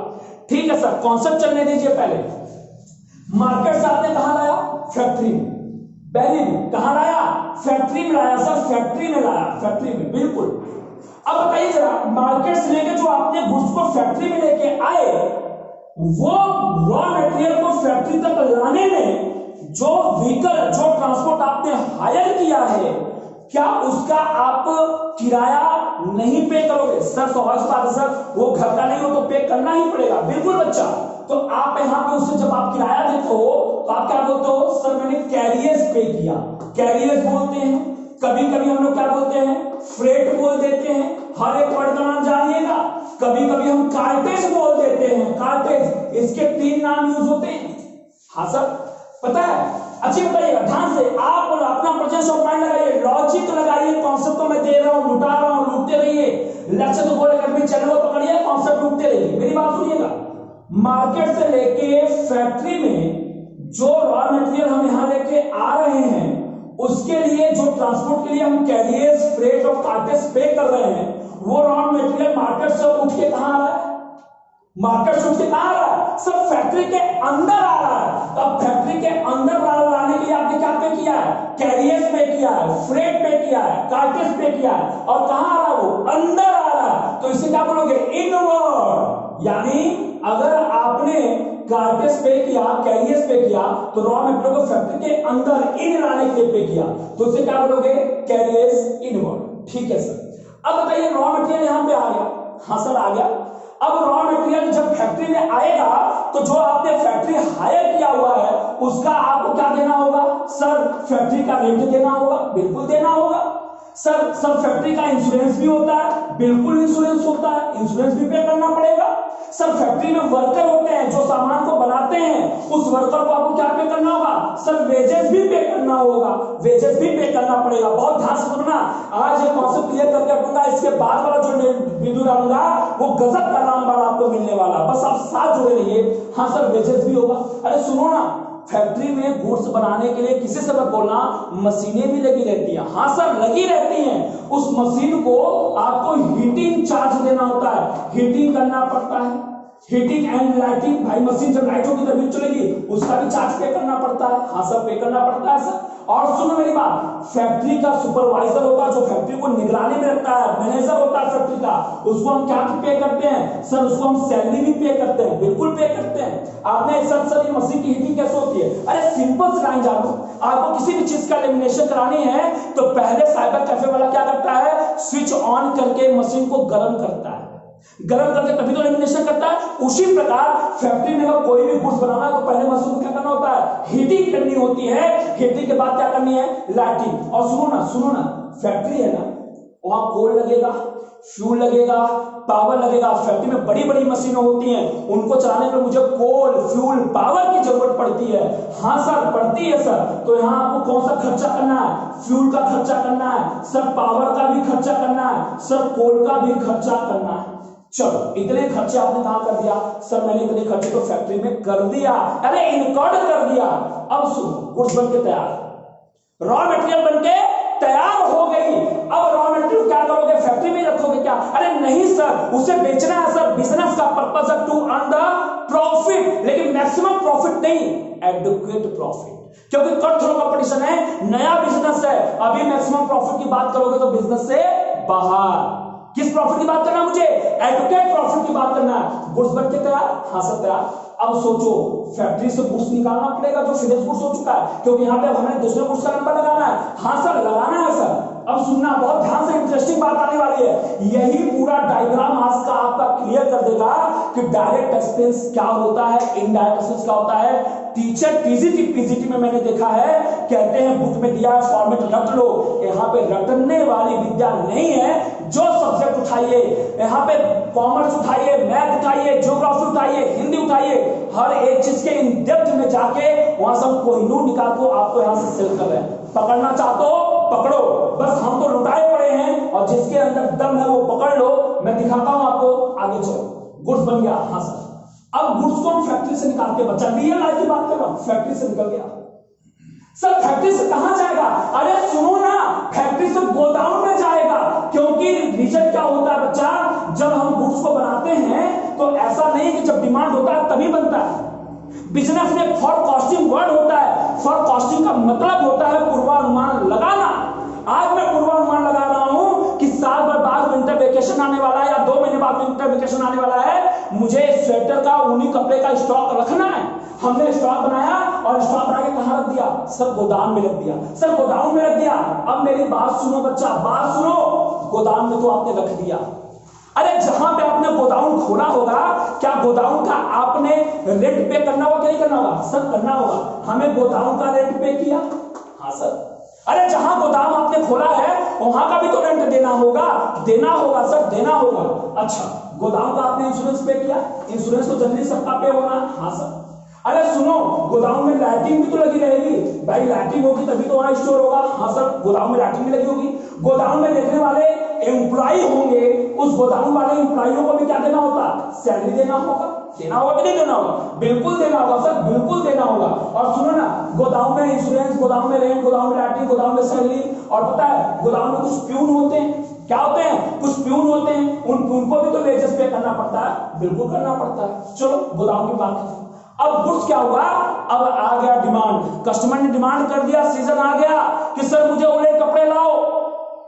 ठीक है सर, कॉन्सेप्ट चलने दीजिए। पहले मार्केट से आपने कहां लाया? फैक्ट्री में। पहले कहां लाया? फैक्ट्री में लाया सर, फैक्ट्री में लाया, फैक्ट्री में, बिल्कुल। अब बताइए जरा, मार्केट से लेके जो आपने गुड्स को फैक्ट्री में लेके आए, वो रॉ मटेरियल को फैक्ट्री तक लाने में जो व्हीकल, जो ट्रांसपोर्ट आपने हायर किया है, क्या उसका आप किराया नहीं पे करोगे? सर स्वाभाविक बात है सर, वो घर का नहीं हो तो पे करना ही पड़ेगा। बिल्कुल बच्चा, तो आप यहां पे उससे जब आप किराया देते हो तो आप क्या बोलते हो? सर मैंने कैरियर्स पे किया। कैरियर्स बोलते हैं, कभी कभी हम लोग क्या बोलते हैं? फ्रेट बोल देते हैं। हर एक वर्ड का नाम जानिएगा। कभी कभी हम कार्टेज बोल देते हैं, कार्टेज, इसके 3 नाम यूज होते हैं। हाँ सर पता है। अच्छी बताइएगा ध्यान से, आप अपना प्रेजेंस ऑफ माइंड लगाइए, लॉजिक लगाइए। कॉन्सेप्ट तो मैं दे रहा हूं, लुटा रहा हूं, लूटते रहिए। लक्ष्य तो बोले कभी चैनल को पकड़िए, कॉन्सेप्ट लूटते रहिए। मेरी बात सुनिएगा, मार्केट से लेके फैक्ट्री में जो रॉ मटेरियल हम यहां लेके आ रहे हैं, उसके लिए जो ट्रांसपोर्ट के लिए हम कैरियर्स, फ्रेट और कार्टेज पे कर रहे हैं, वो रॉ मटेरियल मार्केट से उठ के कहां आ रहा है? मार्केट से उठ के कहां आ रहा है? सब फैक्ट्री के अंदर आ रहा है। अब फैक्ट्री के अंदर लाने के लिए आपने क्या पे किया है? कैरियर्स पे किया है, फ्रेट पे किया है, कार्टेज पे किया है। और कहां आ रहा है? वो अंदर आ रहा है। तो इसे क्या बोलोगे? इनवर्ड। यानी अगर आपने कार्टेज पे किया, कैरियर्स पे किया, तो रॉ मटेरियल को फैक्ट्री के अंदर इन लाने के लिए पे किया, तो इसे क्या बोलोगे? Carriers inward. ठीक है सर। अब बताइए रॉ मटेरियल यहां पे आ गया। हाँ सर आ गया। अब रॉ मटेरियल जब फैक्ट्री में आएगा तो जो आपने फैक्ट्री हायर किया हुआ है उसका आपको क्या देना होगा? सर फैक्ट्री का रेंट देना होगा। बिल्कुल देना होगा। सर फैक्ट्री का इंश्योरेंस भी होता है। बिल्कुल इंश्योरेंस होता है, इंश्योरेंस भी पे करना पड़ेगा। सर फैक्ट्री में वर्कर होते हैं जो सामान को बनाते हैं, उस वर्कर को आपको क्या पे करना होगा? सर वेजेस भी पे करना होगा, वेजेस भी पे करना पड़ेगा। बहुत ध्यान से सुनना, आज ये कॉन्सेप्ट क्लियर करके रखूंगा, इसके बाद वाला जो वीडियो डालूंगा वो गजब का नाम वाला आपको मिलने वाला, बस आप साथ जुड़े रहिए। हाँ सर वेजेस भी होगा। अरे सुनो ना, फैक्ट्री में गुड्स बनाने के लिए किसी से मत बोलना, मशीनें भी लगी रहती हैं। हाँ सर लगी रहती हैं। उस मशीन को आपको हीटिंग चार्ज देना होता है, हीटिंग करना पड़ता है। हीटिंग एंड लाइटिंग, भाई मशीन जब लाइट होगी तभी चलेगी, उसका भी चार्ज पे करना पड़ता है। हाँ सर, पे करना पड़ता है सर। और सुनो मेरी बात, फैक्ट्री का सुपरवाइजर होता है जो फैक्ट्री को निगरानी में रखता है, मैनेजर होता है फैक्ट्री का, उसको हम क्या पे करते हैं सर? उसको हम सैलरी भी पे करते हैं, बिल्कुल पे करते हैं। आपने सर ये मशीन की हीटिंग कैसे होती है? अरे सिंपल सी लाइन जानो, आपको किसी भी चीज का लेमिनेशन करानी है तो पहले साइबर कैफे वाला क्या करता है? स्विच ऑन करके मशीन को गर्म करता है, गर्म करके तभी तो लेमिनेशन करता है। उसी प्रकार फैक्ट्री में अगर कोई भी गुड्स बनाना है तो पहले मशीन को क्या करना होता है? हीटिंग करनी होती है। हीटिंग के बाद क्या करनी है? लाइटिंग। और सुनो ना, फैक्ट्री है ना, वहां कोल लगेगा, फ्यूल लगेगा, पावर लगेगा। फैक्ट्री में बड़ी बड़ी मशीनें होती हैं, उनको चलाने में मुझे कोल, फ्यूल, पावर की जरूरत पड़ती है। हाँ सर, पड़ती है सर। तो यहाँ आपको कौन सा खर्चा करना है? फ्यूल का खर्चा करना है सर, पावर का भी खर्चा करना है सर, कोल का भी खर्चा करना है। चलो, इतने खर्चे आपने कहां कर दिया? सर मैंने इतने खर्चे तो फैक्ट्री में कर दिया, अरे इनकर्ड कर दिया। अब सुनो, गुड्स बनके तैयार, रॉ मटेरियल बनके तैयार हो गई। अब रॉ मटेरियल क्या करोगे? फैक्ट्री में रखोगे क्या? अरे नहीं सर, उसे बेचना है सर, बिजनेस का पर्पस है टू अर्न द प्रॉफिट, लेकिन मैक्सिमम प्रॉफिट नहीं, एडुकेट प्रॉफिट। क्योंकि कट थ्रो कंपटीशन है, नया बिजनेस है, अभी मैक्सिमम प्रॉफिट की बात करोगे तो बिजनेस से बाहर। किस प्रॉफिट की बात करना है मुझे? एडुकेट प्रॉफिट की बात करना है। गुड्स बन के तैयार? हाँ सर तैयार। अब सोचो, फैक्ट्री से गुड्स निकालना पड़ेगा जो फिनिश गुड्स हो चुका है, क्योंकि यहाँ पे हमें दूसरे गुड्स का नंबर लगाना है। हाँ सर, लगाना है सर। अब सुनना, बहुत ध्यान से, इंटरेस्टिंग बात आने वाली है। यही पूरा डायग्राम आज का आपका क्लियर कर देगा कि डायरेक्ट एक्सपेंस क्या होता है, इनडायरेक्ट एक्सपेंस क्या होता है। टीचर पीजीटी में मैंने देखा है, कहते हैं बुक में दिया है फॉर्मेट रट लो। यहाँ पे रटने वाली विद्या नहीं है। जो सब्जेक्ट उठाइए, यहाँ पे कॉमर्स उठाइए, मैथ उठाइए, ज्योग्राफी उठाइए, हिंदी उठाइए, हर एक चीज के इन डेप्थ में जाके वहां से कोहिनूर निकाल को आपको यहाँ से सेल कर रहे हैं। पकड़ना चाहते हो पकड़ो, बस हम तो लुटाए पड़े हैं, और जिसके अंदर दम है वो पकड़ लो। मैं दिखाता हूं आपको, आगे चलो। गुड्स बन गया, हाँ सर। अब गुड्स को हम फैक्ट्री से निकालते, बच्चा रियल लाइफ की बात कर रहा हूं, फैक्ट्री से निकल गया सर। फैक्ट्री से कहां जाएगा? अरे सुनो ना, फैक्ट्री से गोदाम में जाएगा। क्योंकि रीजन क्या होता है बच्चा, जब हम गुड्स को बनाते हैं तो ऐसा नहीं कि जब डिमांड होता है तभी बनता है। बिजनेस में फॉरकास्टिंग वर्ड होता है। फॉरकास्टिंग का मतलब होता है पूर्वानुमान लगाना। आज मैं पूर्वानुमान लगा रहा हूं कि साल भर बाद विंटर वेकेशन आने वाला है, या 2 महीने बाद विंटर वेकेशन आने वाला है, मुझे स्वेटर का, ऊनी कपड़े का स्टॉक रखना है। हमने स्टॉक बनाया, और स्टॉक बना के कहां रख दिया सर? गोदाम में रख दिया सर, गोदाम में रख दिया। अब मेरी बात सुनो बच्चा, बात सुनो, गोदाम में तो आपने रख दिया। अरे जहां पे आपने गोदाम खोला होगा, क्या गोदाम का आपने रेंट पे करना होगा कि नहीं करना होगा? सर करना होगा। हमें गोदाम का रेंट पे किया? हाँ सर। अरे जहां गोदाम आपने खोला है वहां का भी तो रेंट देना होगा, देना होगा सर, देना होगा। अच्छा, गोदाम का आपने इंश्योरेंस पे किया? इंश्योरेंस तो जनरली सबका पे होना। हाँ सर। अरे सुनो, गोदाम में लाइटिंग भी तो लगी रहेगी भाई, लाइटिंग होगी तभी तो वहां स्टोर होगा। हाँ सर, गोदाम में लाइटिंग भी लगी होगी। गोदाम में देखने वाले एम्प्लॉय होंगे, उस गोदाम वाले एम्प्लॉयों को भी क्या देना होता? सैलरी देना होगा। देना होगा कि नहीं देना होगा? बिल्कुल देना होगा सर, बिल्कुल देना होगा। और सुनो ना, गोदाम में इंश्योरेंस, गोदाम में रेंट, गोदाम में लाइटिंग, गोदाम में सैलरी, और पता है गोदाम में कुछ प्यून होते हैं। क्या होते हैं? कुछ प्यून होते हैं, उनको भी तो वेजेस पे करना पड़ता है, बिल्कुल करना पड़ता है। चलो, गोदाम की बात है। अब गुड्स क्या हुआ? अब आ गया डिमांड, कस्टमर ने डिमांड कर दिया, सीजन आ गया कि सर मुझे ओले कपड़े लाओ।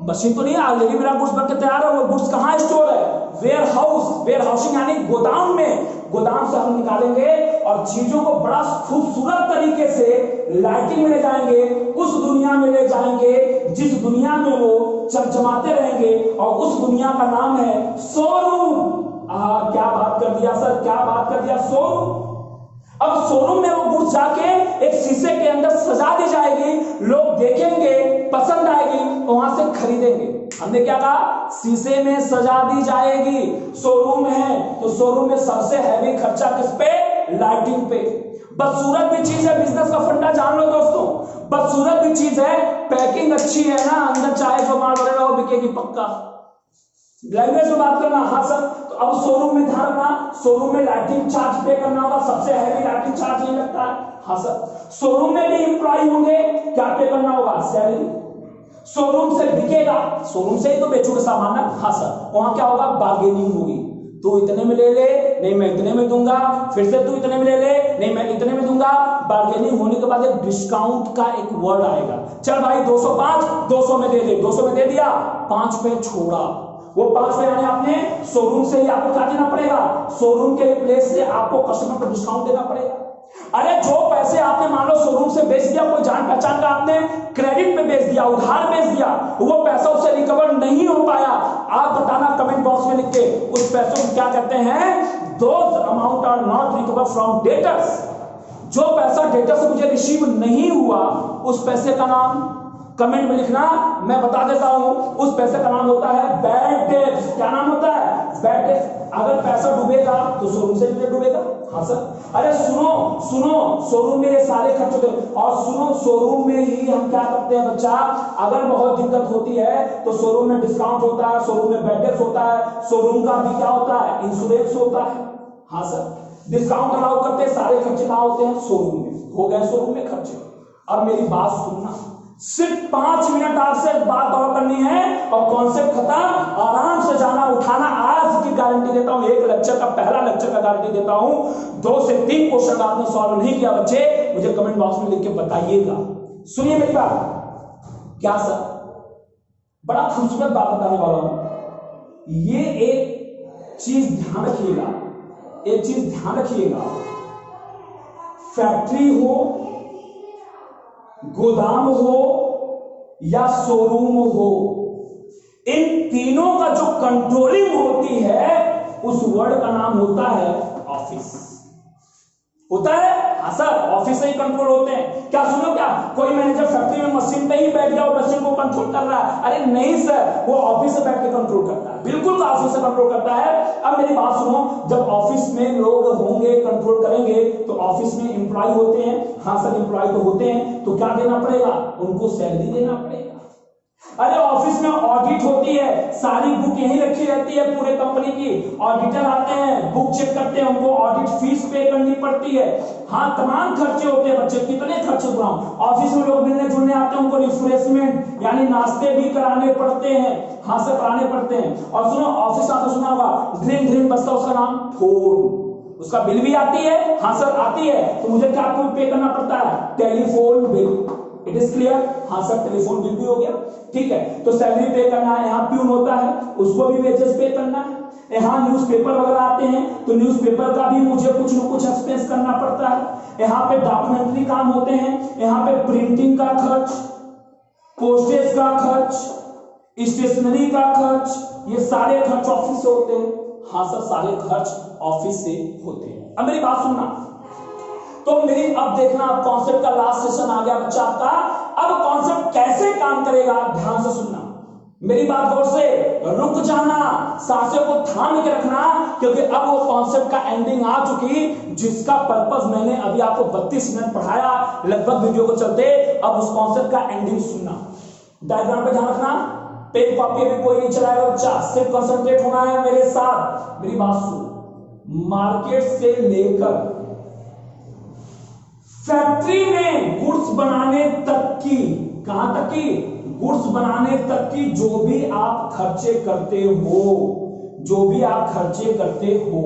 मशीन तो नहीं है ऑलरेडी, मेरा गुड्स बनकर तैयार है। वो गुड्स कहां स्टोर है? वेयर हाउस, वेयर हाउसिंग यानी गोदाम में। गोदाम से हम निकालेंगे और चीजों को बड़ा खूबसूरत तरीके से लाइटिंग में ले जाएंगे, उस दुनिया में ले जाएंगे जिस दुनिया में वो चमचमाते रहेंगे, और उस दुनिया का नाम है शोरूम। क्या बात कर दिया सर, क्या बात कर दिया, शोरूम। अब शोरूम में वो गुड्स जाके एक शीशे के अंदर सजा दी जाएगी, लोग देखेंगे, पसंद आएगी, वहां से खरीदेंगे। हमने क्या कहा? शीशे में सजा दी जाएगी। शोरूम है तो शोरूम में सबसे हैवी खर्चा किस पे? लाइटिंग पे। बदसूरत भी चीज है, बिजनेस का फंडा जान लो दोस्तों, बदसूरत भी चीज है, पैकिंग अच्छी है ना, अंदर चाहे जो माल बढ़ेगा वो बिकेगी पक्का। लैंग्वेज में बात करना। हाँ सर, तो अब शोरूम में ध्यान रखना, शोरूम में लाइटिंग चार्ज पे करना होगा, सबसे हैवी लाइटिंग चार्ज नहीं लगता है। हाँ सर। शोरूम में भी एम्प्लॉय होंगे, क्या पे करना होगा? सैलरी। शोरूम से बिकेगा, शोरूम से ही तो बेचोगे सामान ना। हाँ सर। वहां क्या होगा? बार्गेनिंग होगी। तू इतने में ले ले, नहीं मैं इतने में दूंगा, फिर से तू इतने में ले ले, नहीं मैं इतने में दूंगा। बार्गेनिंग होने के बाद एक डिस्काउंट का एक वर्ड आएगा, चल भाई 205 200 में दे दे, 200 में दे दिया, 5 पे छोड़ा। वो 5 पे यानी आपने शोरूम से ही आपको क्या देना पड़ेगा, शोरूम के प्लेस से आपको कस्टमर को डिस्काउंट देना पड़ेगा। अरे जो पैसे आपने मान लो शोरूम से बेच दिया, कोई जान पहचान का आपने क्रेडिट पे बेच दिया, उधार बेच दिया, वो पैसा उससे रिकवर नहीं हो पाया, आप बताना कमेंट बॉक्स में लिख के, उस पैसों को क्या कहते हैं, those amount are not recover from debtors. जो पैसा डेटर से मुझे रिसीव नहीं हुआ, उस पैसे का नाम कमेंट में लिखना, मैं बता देता हूं, उस पैसे का नाम होता है बैड डेट। क्या नाम होता है, बैड डेट। अगर पैसा डूबेगा तो शोरूम से भी डूबेगा। हाँ सर, अरे सुनो सुनो, शोरूम में ये सारे खर्च होते हैं, और सुनो शोरूम में ही हम क्या करते हैं बच्चा, अगर बहुत दिक्कत होती है तो शोरूम में डिस्काउंट होता है, शोरूम में बैड डेट होता है, शोरूम का भी क्या होता है, इंश्योरेंस होता है। हाँ सर, डिस्काउंट अलाउ करते हैं, सारे खर्चे कहाँ होते हैं, शोरूम में। हो गए शोरूम में खर्चे। अब मेरी बात सुनना, सिर्फ 5 मिनट आपसे बात और करनी है और कॉन्सेप्ट खत्म, आराम से जाना उठाना। आज की गारंटी देता हूं, एक लेक्चर का, पहला लेक्चर का गारंटी देता हूं, 2 से 3 क्वेश्चन आपने सॉल्व नहीं किया बच्चे, मुझे कमेंट बॉक्स में लिख के बताइएगा। सुनिए मेरी बात। क्या सर, बड़ा खूबसूरत बात बताने वाला हूं। ये एक चीज ध्यान रखिएगा, एक चीज ध्यान रखिएगा, फैक्ट्री हो, गोदाम हो या शोरूम हो, इन तीनों का जो कंट्रोलिंग होती है, उस वर्ड का नाम होता है ऑफिस। होता है, हाँ सर, ऑफिस से ही कंट्रोल होते हैं। क्या सुनो, क्या कोई मैनेजर फैक्ट्री में मशीन पे ही बैठ गया और मशीन को कंट्रोल कर रहा है? अरे नहीं सर, वो ऑफिस से बैठ के कंट्रोल करता है, बिल्कुल ऑफिस से कंट्रोल करता है। अब मेरी बात सुनो, जब ऑफिस में लोग होंगे, कंट्रोल करेंगे, तो ऑफिस में एम्प्लॉय होते हैं। हाँ सर, एम्प्लॉय तो होते हैं, तो क्या देना पड़ेगा, उनको सैलरी देना पड़ेगा। अरे ऑफिस में ऑडिट होती है, सारी बुक यहीं रखी रहती है पूरे कंपनी की, ऑडिटर आते हैं, बुक चेक करते हैं, उनको ऑडिट फीस पे करनी पड़ती है। हाँ, तमाम खर्चे होते हैं बच्चे, कितने खर्चे बनाओ। ऑफिस में लोग मिलने जुलने आते हैं, उनको रिफ्रेशमेंट यानी नाश्ते भी कराने पड़ते हैं। हाँ सर, कराने पड़ते हैं। और सुनो, ऑफिस आपने सुना होगा, ग्रीन ग्रीन बसता, उसका नाम फोन, उसका बिल भी आती है। हाँ सर, आती है, तो मुझे क्या पे करना पड़ता है, telephone bill. It is clear? हाँ सर, टेलीफोन बिल भी हो गया, ठीक है। तो सैलरी पे करना है, यहाँ प्यून होता है, उसको भी वेजेस पे करना है। यहाँ न्यूज़पेपर वगैरह आते हैं, तो न्यूज़पेपर का भी मुझे कुछ न कुछ एक्सपेंस करना पड़ता है। यहाँ पे डॉक्यूमेंट्री काम होते हैं, यहाँ पे प्रिंटिंग का खर्च, पोस्टेज का खर्च, स्टेशनरी का खर्च, ये सारे खर्च ऑफिस से होते हैं। हाँ सर, सारे खर्च ऑफिस से होते हैं। अब मेरी बात सुनना, तो मेरी अब देखना, अब कॉन्सेप्ट का लास्ट सेशन आ गया बच्चा आपका। अब कॉन्सेप्ट कैसे काम करेगा, ध्यान से सुनना मेरी बात, गौर से रुक जाना, सांसों को थाम के रखना, क्योंकि अब वो कॉन्सेप्ट का एंडिंग आ चुकी, जिसका पर्पस मैंने अभी आपको 32 मिनट पढ़ाया लगभग वीडियो को चलते। अब उस कॉन्सेप्ट का एंडिंग सुनना, डायग्राम पे ध्यान रखना, पेन कॉपी अभी कोई नहीं चलाएगा बच्चा, सिर्फ कंसंट्रेट होना है मेरे साथ। मेरी बात सुन, मार्केट से लेकर फैक्ट्री में गुड्स बनाने तक की, कहां तक की, गुड्स बनाने तक की जो भी आप खर्चे करते हो, जो भी आप खर्चे करते हो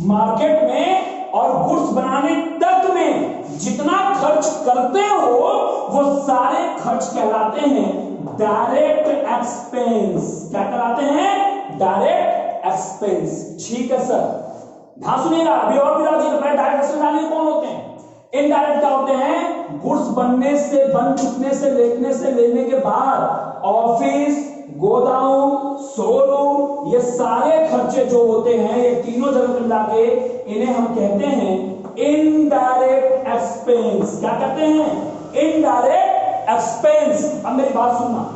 मार्केट में और गुड्स बनाने तक में जितना खर्च करते हो, वो सारे खर्च कहलाते हैं डायरेक्ट एक्सपेंस। क्या कहलाते हैं, डायरेक्ट एक्सपेंस। ठीक है सर, ध्यान सुनिएगा, अभी और भी लॉजिक। डायरेक्ट एक्सपेंस डालिए, कौन होते हैं, इनडायरेक्ट क्या होते हैं, गुड्स बनने से, बन चुकने से, लेने के बाद ऑफिस, गोदाम, शोरूम, ये सारे खर्चे जो होते हैं, ये तीनों जगह मिला के इन्हें हम कहते हैं इनडायरेक्ट एक्सपेंस। क्या कहते हैं, इनडायरेक्ट एक्सपेंस। अब मेरी बात सुनना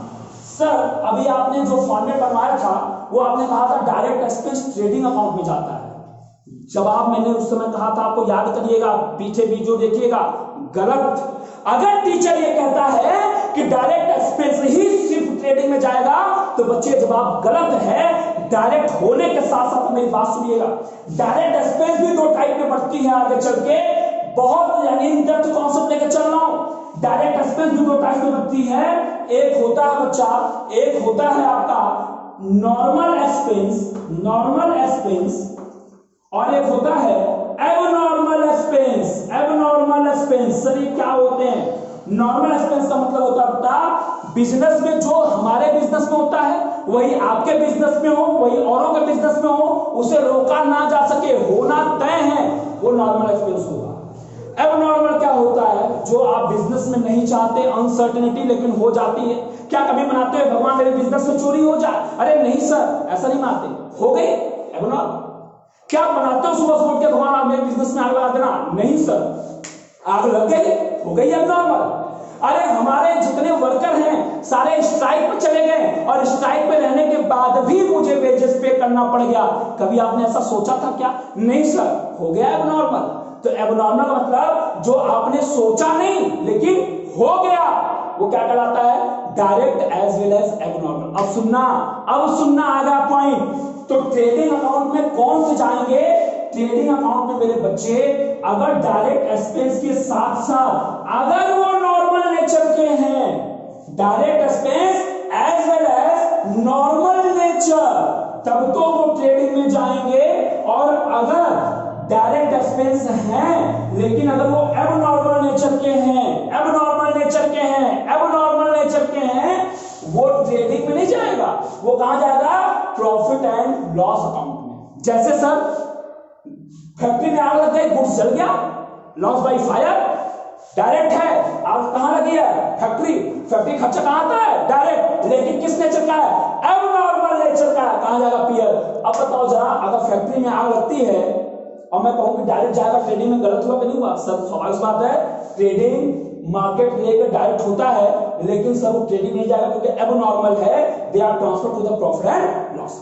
सर, अभी आपने जो फॉर्मेट बनवाया था, वो आपने कहा था डायरेक्ट एक्सपेंस ट्रेडिंग अकाउंट में जाता है। जवाब मैंने उस समय कहा था, आपको याद करिएगा, पीछे वीडियो देखिएगा, गलत। अगर टीचर ये कहता है कि डायरेक्ट एक्सपेंस ही सिर्फ ट्रेडिंग में जाएगा, तो बच्चे जवाब गलत है। डायरेक्ट होने के साथ साथ मेरी बात सुनिएगा, डायरेक्ट एक्सपेंस भी 2 टाइप में बढ़ती है आगे चल के, बहुत यानी इन डेप्थ कॉन्सेप्ट लेकर चल रहा हूं। डायरेक्ट एक्सपेंस भी 2 टाइप में बढ़ती है, एक होता है बच्चा, एक होता है आपका नॉर्मल एक्सपेंस, नॉर्मल एक्सपेंस, और एक होता है abnormal expense. Abnormal expense sir ये क्या होते हैं? नॉर्मल एक्सपेंस का मतलब होता है बिजनेस में जो हमारे बिजनेस में होता है वही आपके बिजनेस में हो, वही औरों के बिजनेस में हो, उसे रोका ना जा सके, होना तय है, वो नॉर्मल एक्सपेंस होगा। एबनॉर्मल क्या होता है? जो आप बिजनेस में नहीं चाहते, अनसर्टेनिटी लेकिन हो जाती है। क्या कभी मनाते हो भगवान मेरे बिजनेस में चोरी हो जाए? अरे नहीं सर, ऐसा नहीं मनाते, हो गई एबनॉर्मल। क्या बनाते हो सुबह सुबह के भगवान आप मेरे बिजनेस में आग लगा देना? नहीं सर, आग लग गई, हो गई एबनॉर्मल। अरे हमारे जितने वर्कर हैं सारे स्ट्राइक पे चले गए और स्ट्राइक पे रहने के बाद भी मुझे वेजेस पे करना पड़ गया, कभी आपने ऐसा सोचा था क्या? नहीं सर, हो गया एबनॉर्मल। तो एबनॉर्मल का मतलब जो आपने सोचा नहीं लेकिन हो गया, वो क्या कहलाता है? Direct as well as abnormal. अब सुनना आ गया पॉइंट। तो ट्रेडिंग अकाउंट में कौन से जाएंगे? ट्रेडिंग अकाउंट में मेरे बच्चे अगर डायरेक्ट एक्सपेंस के साथ साथ अगर वो नॉर्मल नेचर के हैं, direct expense as well as normal nature, तब तो वो ट्रेडिंग में जाएंगे। और अगर डायरेक्ट एक्सपेंस हैं लेकिन अगर वो एबनॉर्मल नेचर के हैं, एबनॉर्मल नेचर के हैं, एबनॉर्मल नेचर के हैं, वो ट्रेडिंग में नहीं जाएगा, वो कहां जाएगा? प्रॉफिट एंड लॉस अकाउंट में। जैसे सर फैक्ट्री में आग लग गई, गुड्स जल गया, लॉस बाय फायर, डायरेक्ट है। आग कहां लगी है? फैक्ट्री खर्चा कहां आता है? डायरेक्ट। लेकिन किस नेचर का है? एबनॉर्मल नेचर का है, कहां जाएगा? पीएल। अब बताओ जरा, अगर फैक्ट्री में आग लगती है और मैं कहूं कि डायरेक्ट जाएगा ट्रेडिंग में, गलत हुआ कि नहीं हुआ? सर स्वाभाविक बात है, ट्रेडिंग मार्केट लेकर डायरेक्ट होता है लेकिन सर वो ट्रेडिंग नहीं जाएगा क्योंकि एबनॉर्मल है, they are transfer to the profit and loss.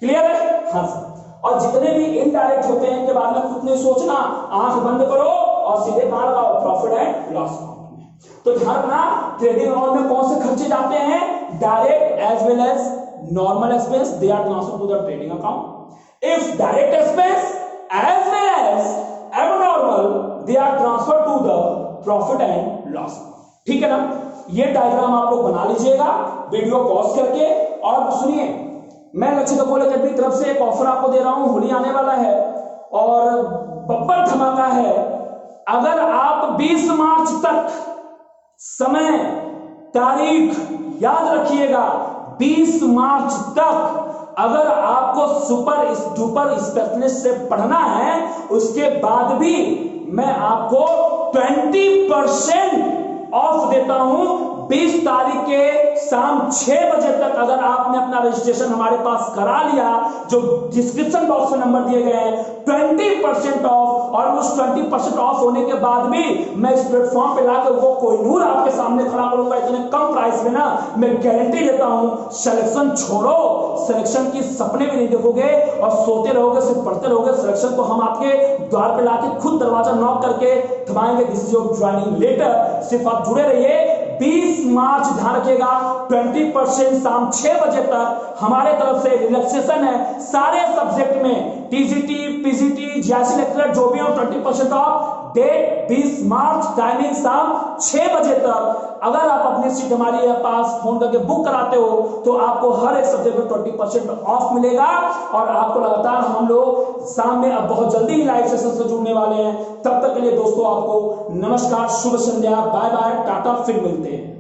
Clear है? हाँ सर। और जितने भी इनडायरेक्ट होते हैं के बारे में कुछ नहीं सोचना, आंख बंद करो और सीधे कहां लगाओ? प्रॉफिट एंड लॉस अकाउंट में। तो ध्यान रखना, ट्रेडिंग अकाउंट में कौन से खर्चे जाते हैं? Direct as well as normal expense, they are transfer to the trading account. If direct expense as well as abnormal they are transferred to the profit and loss। ठीक है ना? ये डायग्राम आप लोग बना लीजिएगा वीडियो पॉज करके। और सुनिए, मैं लक्षित गोल अकेडमी की तरफ से एक ऑफर आपको दे रहा हूं, होली आने वाला है और बब्बर धमाका है। अगर आप 20 मार्च तक, समय तारीख याद रखिएगा, 20 मार्च तक अगर आपको सुपर डुपर स्पेशलिस्ट से पढ़ना है, उसके बाद भी मैं आपको 20% ऑफ देता हूं। 20 तारीख के शाम 6 बजे तक अगर आपने अपना रजिस्ट्रेशन हमारे पास करा लिया, जो डिस्क्रिप्शन बॉक्स में नंबर दिए गए हैं, 20% ऑफ। और उस 20% ऑफ होने के बाद भी मैं इस प्लेटफॉर्म पे लाकर वो कोहिनूर आपके सामने खड़ा करूंगा इतने कम प्राइस में ना, मैं गारंटी देता हूं। सिलेक्शन छोड़ो, सिलेक्शन की सपने भी नहीं देखोगे और सोते रहोगे, सिर्फ पढ़ते रहोगे। सिलेक्शन तो हम आपके द्वार पे लाके खुद दरवाजा नॉक करके थमाएंगे, this is your joining letter. सिर्फ आप जुड़े रहिए। 20 मार्च ध्यान रखिएगा, 20% शाम 6 बजे तक हमारे तरफ से रिलैक्सेशन है सारे सब्जेक्ट में, टीजीटी, पीजीटी, जीआईसी लेक्चरर जो भी हो, 20% ऑफ। डेट 20 मार्च, टाइमिंग शाम 6 बजे तक। अगर आप अपनी सीट हमारे पास फोन करके बुक कराते हो तो आपको हर एक सब्जेक्ट में 20% ऑफ मिलेगा। और आपको लगातार हम लोग शाम में अब बहुत जल्दी ही लाइव सेशन से जुड़ने वाले हैं। तब तक के लिए दोस्तों आपको नमस्कार, शुभ संध्या, बाय बाय, टाटा, फिर मिलते हैं।